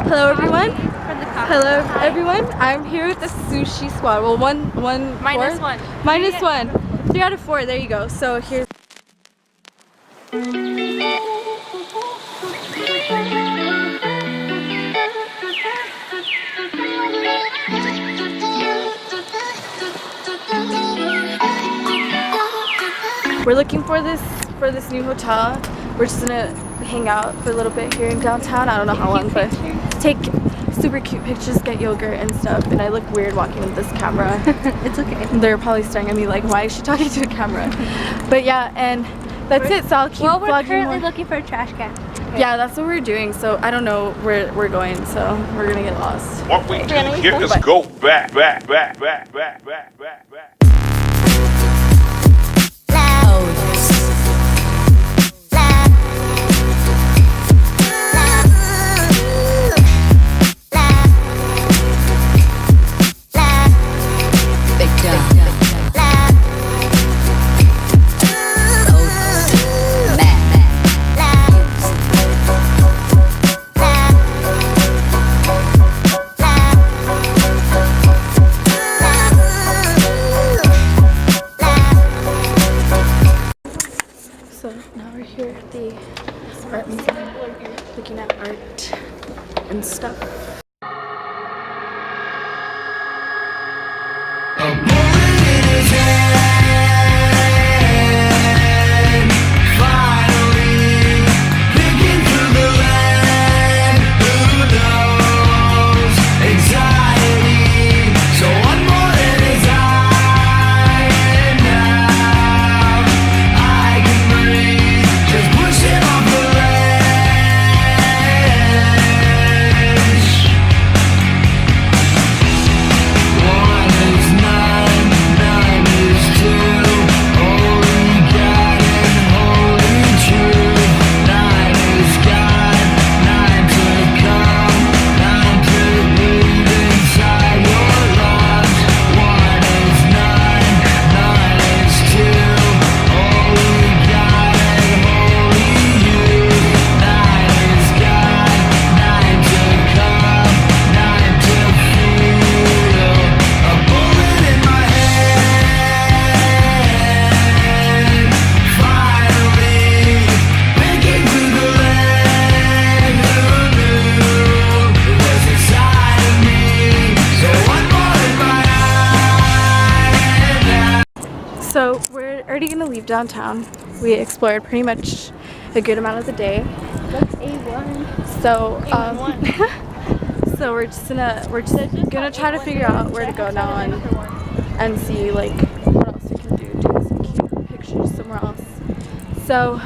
Hello everyone. From the coffee. Hello Hi. everyone. I'm here with the sushi squad. Well, Minus four? one. Minus one. 3 out of 4. There you go. So here's. We're looking for this new hotel. We're just gonna hang out for a little bit here in downtown. I don't know how long, but take super cute pictures, get yogurt and stuff. And I look weird walking with this camera. It's okay. They're probably staring at me like, why is she talking to a camera? But yeah, and that's it. So I'll keep vlogging. We're currently more. looking for a trash can. Okay. Yeah, that's what we're doing. So I don't know where we're going. So we're gonna get lost. What we do here is go back. So now we're here at the art museum, looking at art and stuff. So we're already gonna leave downtown. We explored pretty much a good amount of the day. That's A1. So so we're just gonna try to figure out where to go now and see like what else we can do some cute pictures somewhere else. So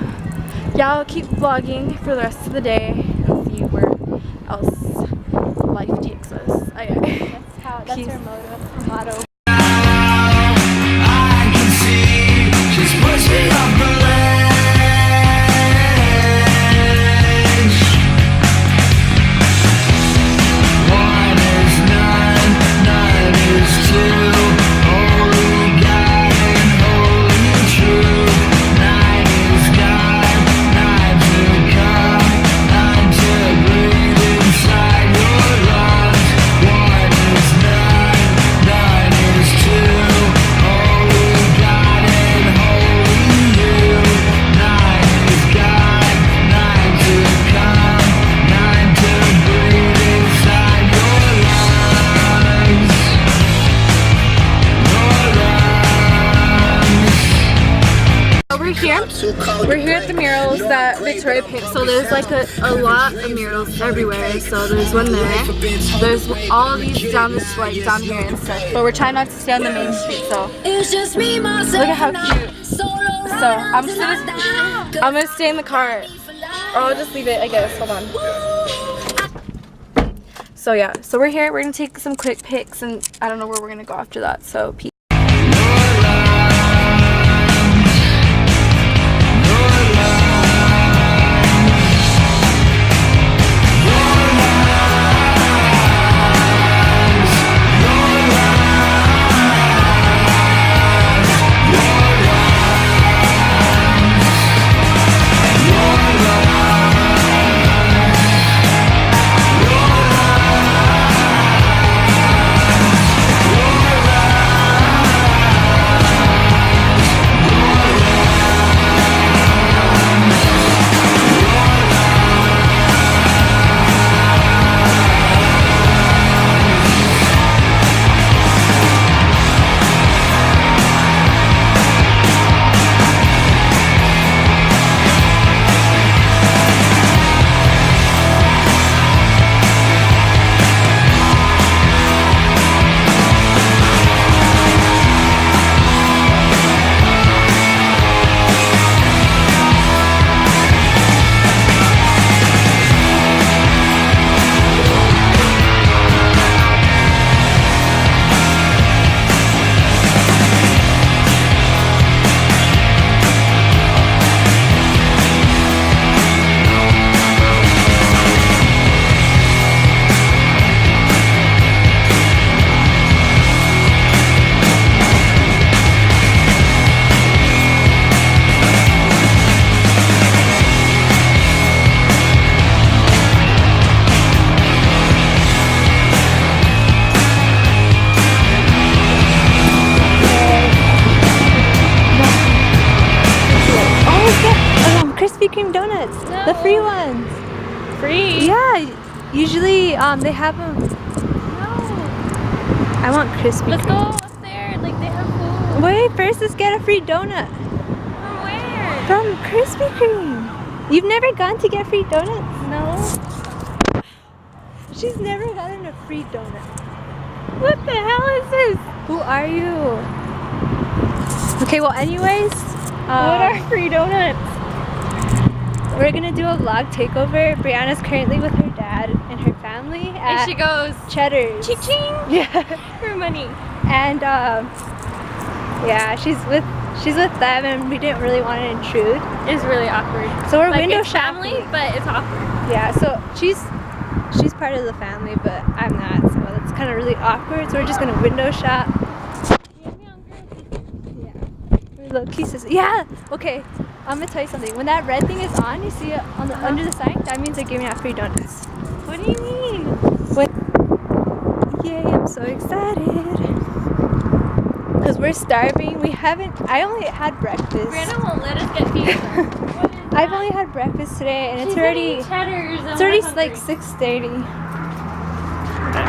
yeah, I'll keep vlogging for the rest of the day and see where else life takes us. That's our motto. We're here at the murals that Victoria painted. So there's like a lot of murals everywhere. So there's one there. There's all of these down this down here and stuff. But we're trying not to stay on the main street. So look at how cute. So I'm gonna stay in the car, or I'll just leave it, I guess. Hold on. So yeah, so we're here. We're gonna take some quick pics, and I don't know where we're gonna go after that. So peace. Usually, they have them. No. I want Krispy Let's go Kreme. up there. Like they have food. Wait, first let's get a free donut. From where? From Krispy Kreme. You've never gone to get free donuts? No. She's never gotten a free donut. What the hell is this? Who are you? Okay, well anyways, What are free donuts? we're gonna do a vlog takeover. Brianna's currently with her dad and her family And at she goes, Cheddar's. ching Yeah. for money. And yeah, she's with them, and we didn't really want to intrude, It's really awkward. so we're Like window it's family, shopping. but it's awkward. Yeah, so she's part of the family, but I'm not, so it's kind of really awkward. So we're just gonna window shop. Yeah, we're low key sisters. Yeah. Okay, I'm gonna tell you something. When that red thing is on, you see it on the under the sign. That means they're giving out free donuts. What do you mean? Yay! I'm so excited. Cause we're starving. I only had breakfast. Brianna won't let us get pizza. What is I've that? only had breakfast today, and She's it's already eating Cheddar's and it's we're already hungry. like 6:30.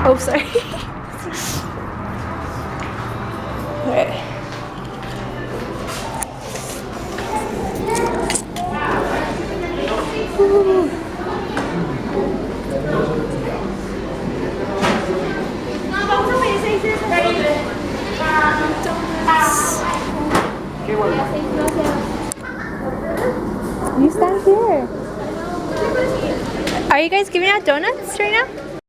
Oh, sorry. Alright. Ooh. You stand here. Are you guys giving out donuts right now?